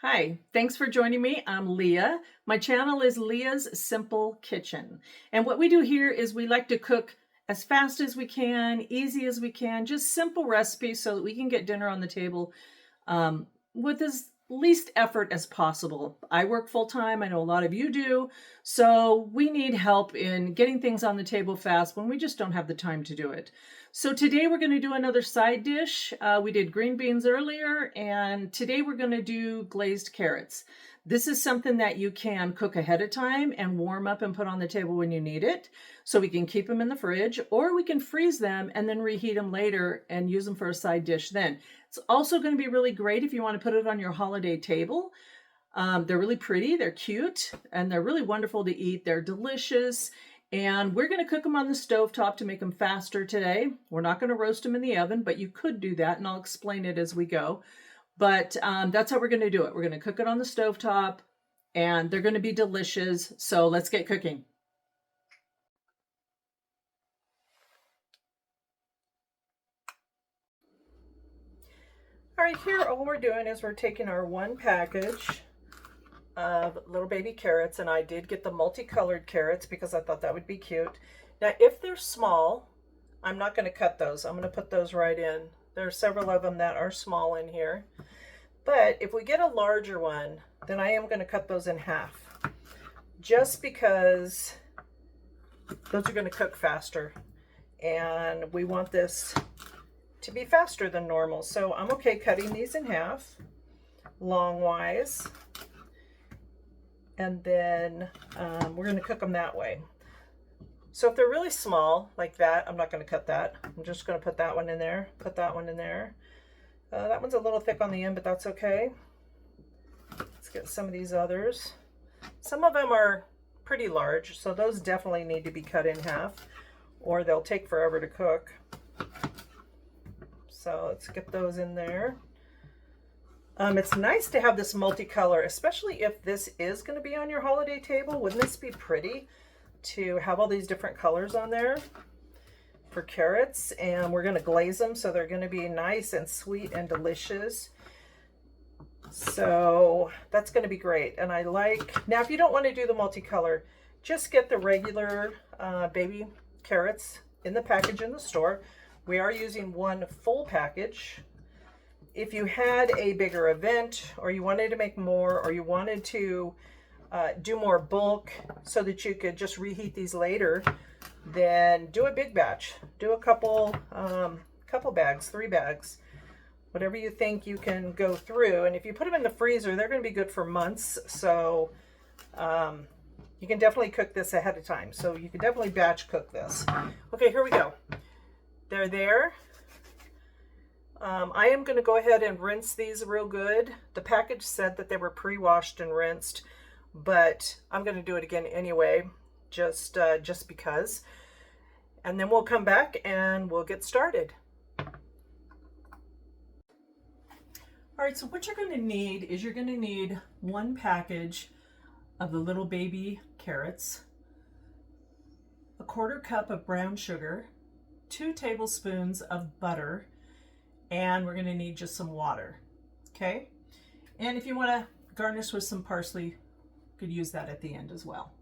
Hi, thanks for joining me. I'm Leah. My channel is Leah's Simple Kitchen. And what we do here is we like to cook as fast as we can, easy as we can, just simple recipes so that we can get dinner on the table with as least effort as possible. I work full time. I know a lot of you do. So we need help in getting things on the table fast when we just don't have the time to do it. So today we're going to do another side dish. We did green beans earlier, and today we're going to do glazed carrots. This is something that you can cook ahead of time and warm up and put on the table when you need it. So we can keep them in the fridge, or we can freeze them and then reheat them later and use them for a side dish then. It's also going to be really great if you want to put it on your holiday table. They're really pretty, they're cute, and they're really wonderful to eat. They're delicious. And we're going to cook them on the stovetop to make them faster today. We're not going to roast them in the oven, but you could do that, and I'll explain it as we go. But that's how we're going to do it. We're going to cook it on the stovetop, and they're going to be delicious. So let's get cooking. All right, here all we're doing is we're taking our one package of little baby carrots, and I did get the multicolored carrots because I thought that would be cute. Now, if they're small, I'm not going to cut those. I'm going to put those right in. There are several of them that are small in here. But if we get a larger one, then I am going to cut those in half. Just because those are going to cook faster. And we want this to be faster than normal. So I'm okay cutting these in half, long-wise. And then we're going to cook them that way. So if they're really small like that, I'm not going to cut that. I'm just going to put that one in there, put that one in there. That one's a little thick on the end, but that's okay. Let's get some of these others. Some of them are pretty large, so those definitely need to be cut in half, or they'll take forever to cook. So let's get those in there. It's nice to have this multicolor, especially if this is going to be on your holiday table. Wouldn't this be pretty to have all these different colors on there for carrots? And we're going to glaze them, so they're going to be nice and sweet and delicious. So that's going to be great. And I like, now if you don't want to do the multicolor, just get the regular baby carrots in the package in the store. We are using one full package. If you had a bigger event, or you wanted to make more, or you wanted to do more bulk so that you could just reheat these later, then do a big batch. Do a couple bags, 3 bags, whatever you think you can go through. And if you put them in the freezer, they're going to be good for months. So you can definitely cook this ahead of time. So you can definitely batch cook this. Okay, here we go. They're there. I am going to go ahead and rinse these real good. The package said that they were pre-washed and rinsed, but I'm going to do it again anyway, just because. And then we'll come back and we'll get started. All right, so what you're going to need is you're going to need one package of the little baby carrots, a 1/4 cup of brown sugar, 2 tablespoons of butter, and we're going to need just some water. Okay, and if you want to garnish with some parsley, you could use that at the end as well.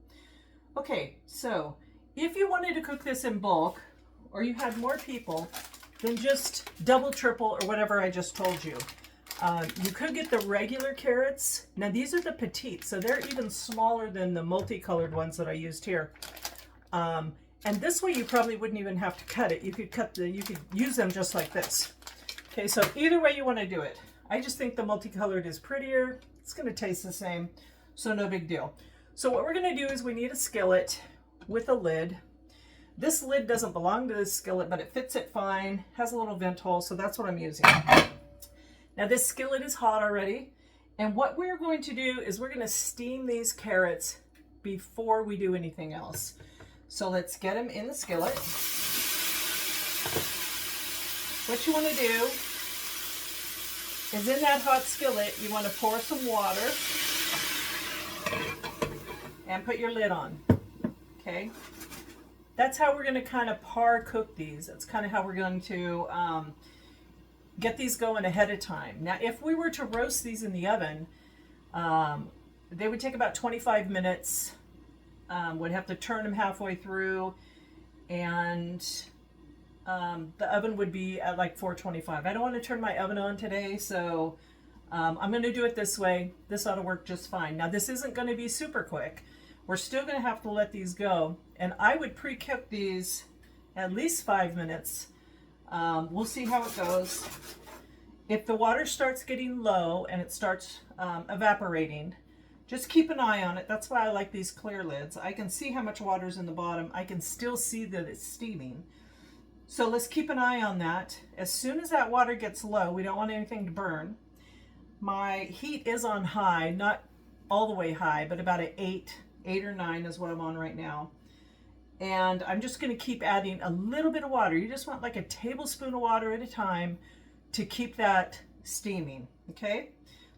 Okay, so if you wanted to cook this in bulk, or you had more people, then just double, triple, or whatever I just told you. You could get the regular carrots. Now these are the petite, so they're even smaller than the multicolored ones that I used here. And this way you probably wouldn't even have to cut it. You could use them just like this. Okay, so either way you want to do it. I just think the multicolored is prettier. It's going to taste the same, so no big deal. So what we're going to do is we need a skillet with a lid. This lid doesn't belong to this skillet, but it fits it fine. Has a little vent hole, so that's what I'm using. Now this skillet is hot already, and what we're going to do is we're going to steam these carrots before we do anything else. So let's get them in the skillet. What you want to do is in that hot skillet, you want to pour some water and put your lid on. Okay, that's how we're going to kind of par cook these. That's kind of how we're going to get these going ahead of time. Now, if we were to roast these in the oven, They would take about 25 minutes. Would have to turn them halfway through, and the oven would be at like 425. I don't want to turn my oven on today, so I'm going to do it this way. This ought to work just fine. Now, this isn't going to be super quick. We're still going to have to let these go, and I would pre-cook these at least 5 minutes. We'll see how it goes. If the water starts getting low and it starts evaporating, just keep an eye on it. That's why I like these clear lids. I can see how much water's in the bottom. I can still see that it's steaming. So let's keep an eye on that. As soon as that water gets low, we don't want anything to burn. My heat is on high, not all the way high, but about an 8 or 9 is what I'm on right now. And I'm just going to keep adding a little bit of water. You just want like a tablespoon of water at a time to keep that steaming, okay?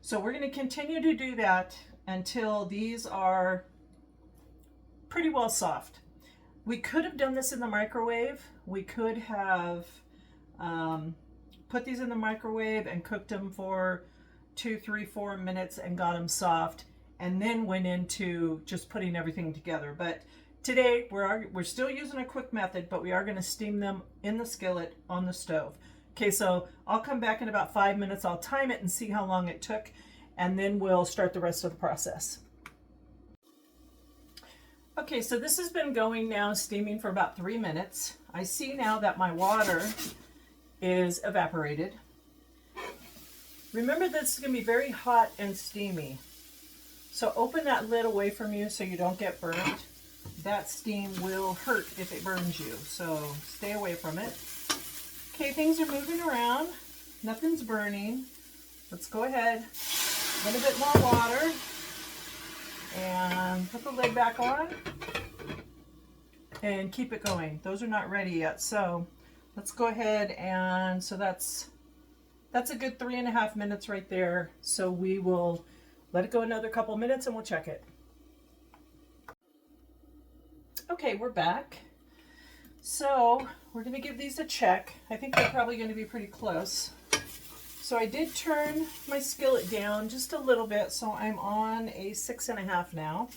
So we're going to continue to do that until these are pretty well soft. We could have done this in the microwave. We could have put these in the microwave and cooked them for 2, 3, 4 minutes and got them soft, and then went into just putting everything together. But today we're still using a quick method, but we are going to steam them in the skillet on the stove. Okay, so I'll come back in about 5 minutes. I'll time it and see how long it took, and then we'll start the rest of the process. Okay, so this has been going now, steaming for about 3 minutes. I see now that my water is evaporated. Remember, this is going to be very hot and steamy. So open that lid away from you so you don't get burned. That steam will hurt if it burns you, so stay away from it. Okay, things are moving around. Nothing's burning. Let's go ahead. A little bit more water. And put the lid back on. And keep it going. Those are not ready yet, so let's go ahead, and so that's a good 3.5 minutes right there. So we will let it go another couple minutes and we'll check it. Okay, we're back. So we're going to give these a check. I think they're probably going to be pretty close. So I did turn my skillet down just a little bit, so I'm on a 6.5 now.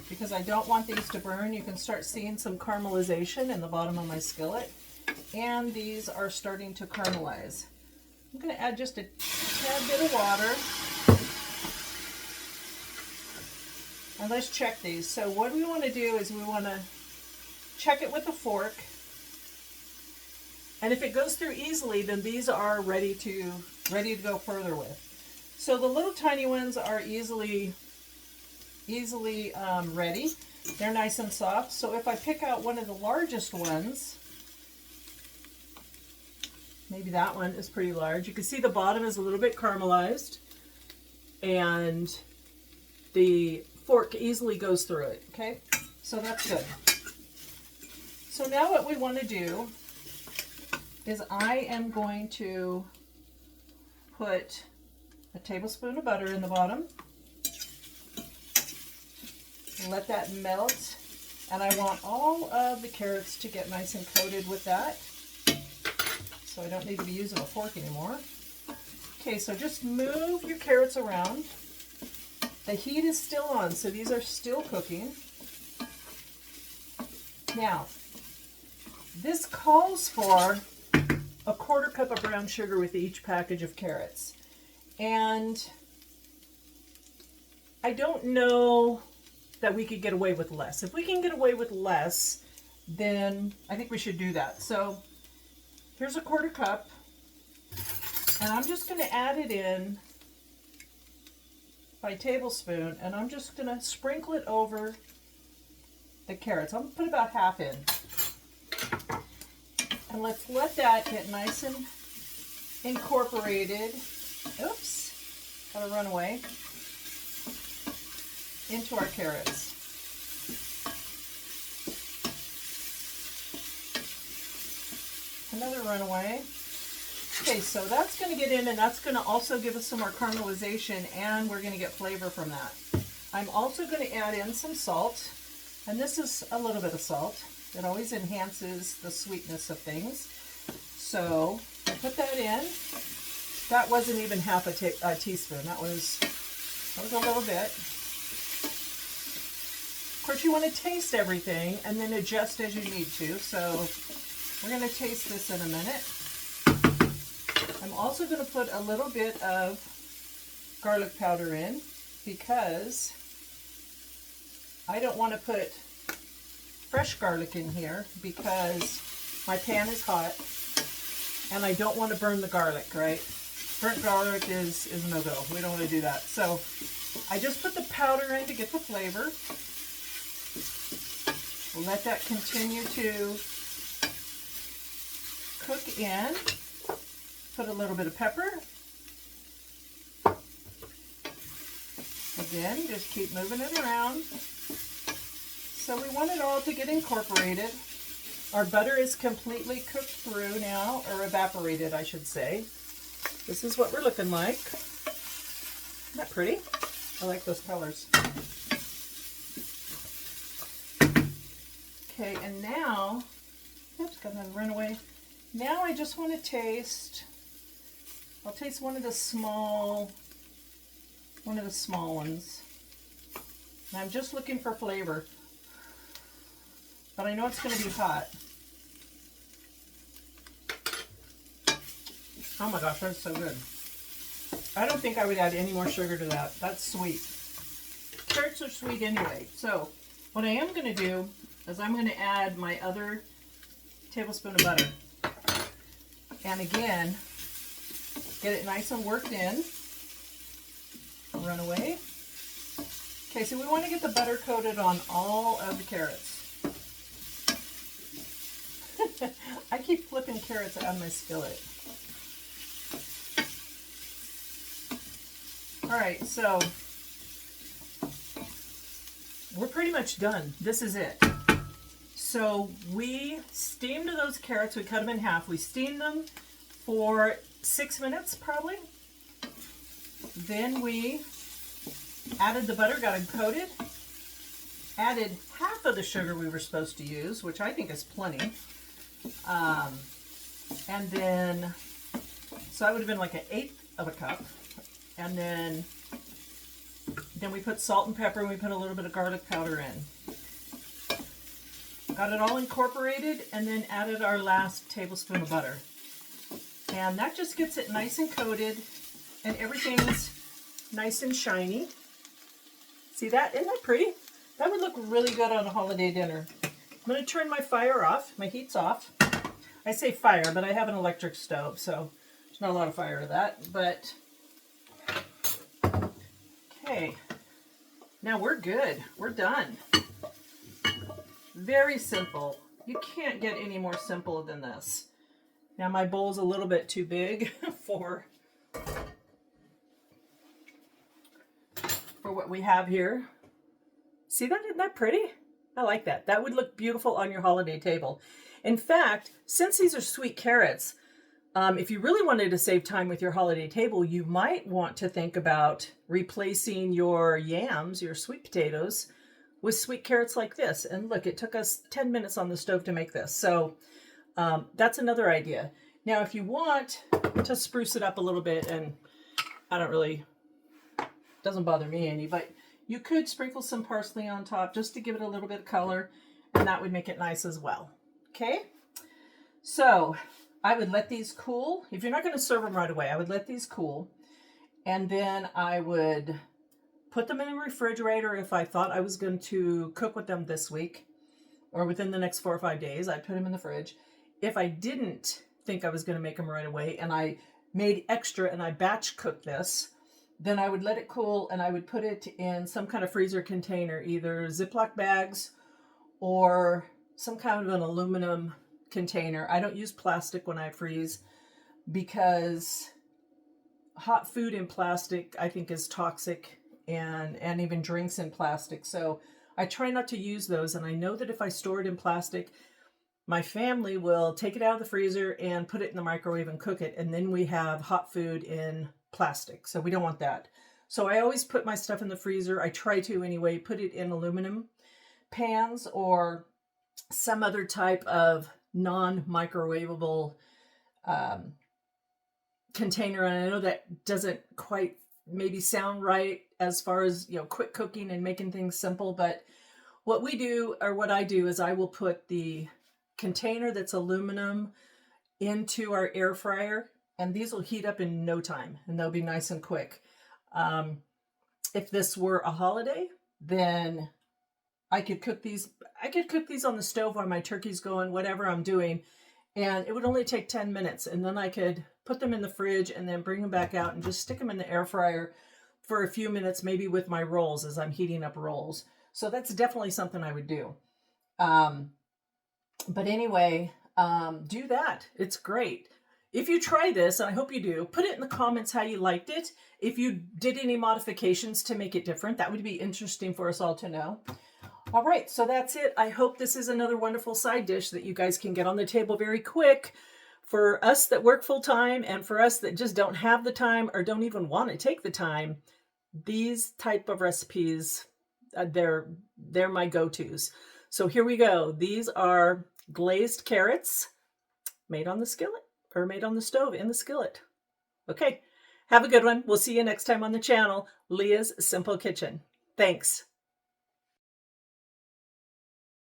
Because I don't want these to burn. You can start seeing some caramelization in the bottom of my skillet. And these are starting to caramelize. I'm going to add just a tad bit of water. And let's check these. So what we want to do is we want to check it with a fork. And if it goes through easily, then these are ready to go further with. So the little tiny ones are easily ready. They're nice and soft. So if I pick out one of the largest ones, maybe that one is pretty large. You can see the bottom is a little bit caramelized, and the fork easily goes through it. Okay, so that's good. So now what we want to do is I am going to put a tablespoon of butter in the bottom. Let that melt, and I want all of the carrots to get nice and coated with that, so I don't need to be using a fork anymore. Okay, so just move your carrots around. The heat is still on, so these are still cooking. Now, this calls for a 1/4 cup of brown sugar with each package of carrots, and I don't know that we could get away with less. If we can get away with less, then I think we should do that. So here's a 1/4 cup, and I'm just going to add it in by tablespoon, and I'm just going to sprinkle it over the carrots. I'm going to put about half in. And let's let that get nice and incorporated. Oops, gotta run away. Into our carrots. Another runaway. Okay, so that's going to get in, and that's going to also give us some more caramelization, and we're going to get flavor from that. I'm also going to add in some salt, and this is a little bit of salt. It always enhances the sweetness of things. So I put that in, That wasn't even half a teaspoon. That was a little bit. Of course, you want to taste everything and then adjust as you need to. So we're going to taste this in a minute. I'm also going to put a little bit of garlic powder in because I don't want to put fresh garlic in here because my pan is hot and I don't want to burn the garlic, right? Burnt garlic is no-go. We don't want to do that. So I just put the powder in to get the flavor. We'll let that continue to cook in. Put a little bit of pepper. Again, just keep moving it around. So we want it all to get incorporated. Our butter is completely cooked through now, or evaporated, I should say. This is what we're looking like. Isn't that pretty? I like those colors. Okay, and now, oops, got another runaway. Now I just want to taste, I'll taste one of the small ones. And I'm just looking for flavor. But I know it's going to be hot. Oh my gosh, that's so good. I don't think I would add any more sugar to that. That's sweet. Carrots are sweet anyway. So what I am going to do is I'm going to add my other tablespoon of butter. And again, get it nice and worked in. Run away. Okay, so we want to get the butter coated on all of the carrots. I keep flipping carrots out of my skillet. All right, so we're pretty much done. This is it. So we steamed those carrots. We cut them in half. We steamed them for 6 minutes probably. Then we added the butter, got them coated, added half of the sugar we were supposed to use, which I think is plenty. And then, so that would have been like 1/8 of a cup. And then we put salt and pepper and we put a little bit of garlic powder in. Got it all incorporated and then added our last tablespoon of butter. And that just gets it nice and coated and everything's nice and shiny. See that? Isn't that pretty? That would look really good on a holiday dinner. I'm going to turn my fire off. My heat's off. I say fire, but I have an electric stove, so there's not a lot of fire to that. But, okay. Now we're good. We're done. Very simple. You can't get any more simple than this. Now my bowl's a little bit too big for what we have here. See that? Isn't that pretty? I like that. That would look beautiful on your holiday table. In fact, since these are sweet carrots, if you really wanted to save time with your holiday table, you might want to think about replacing your yams, your sweet potatoes, with sweet carrots like this. And look, it took us 10 minutes on the stove to make this. So that's another idea. Now, if you want to spruce it up a little bit, and I don't really, doesn't bother me any, but you could sprinkle some parsley on top just to give it a little bit of color, and that would make it nice as well. Okay, so I would let these cool. If you're not going to serve them right away, I would let these cool, and then I would put them in the refrigerator if I thought I was going to cook with them this week or within the next 4 or 5 days. I'd put them in the fridge. If I didn't think I was going to make them right away and I made extra and I batch cooked this, then I would let it cool and I would put it in some kind of freezer container, either Ziploc bags or some kind of an aluminum container. I don't use plastic when I freeze because hot food in plastic I think is toxic, and even drinks in plastic. So I try not to use those, and I know that if I store it in plastic, my family will take it out of the freezer and put it in the microwave and cook it, and then we have hot food in plastic. So we don't want that. So I always put my stuff in the freezer. I try to anyway, put it in aluminum pans or some other type of non-microwavable container, and I know that doesn't quite maybe sound right as far as, quick cooking and making things simple, but what we do, or what I do, is I will put the container that's aluminum into our air fryer, and these will heat up in no time, and they'll be nice and quick. If this were a holiday, then I could cook these on the stove while my turkey's going, whatever I'm doing, and it would only take 10 minutes, and then I could put them in the fridge and then bring them back out and just stick them in the air fryer for a few minutes, maybe with my rolls as I'm heating up rolls. So that's definitely something I would do. But anyway, do that. It's great. If you try this, and I hope you do, put it in the comments how you liked it. If you did any modifications to make it different, that would be interesting for us all to know. All right, so that's it. I hope this is another wonderful side dish that you guys can get on the table very quick for us that work full time, and for us that just don't have the time or don't even want to take the time. These type of recipes, they're my go-tos. So here we go. These are glazed carrots made on the skillet, or made on the stove in the skillet. Okay, have a good one. We'll see you next time on the channel, Leah's Simple Kitchen. Thanks.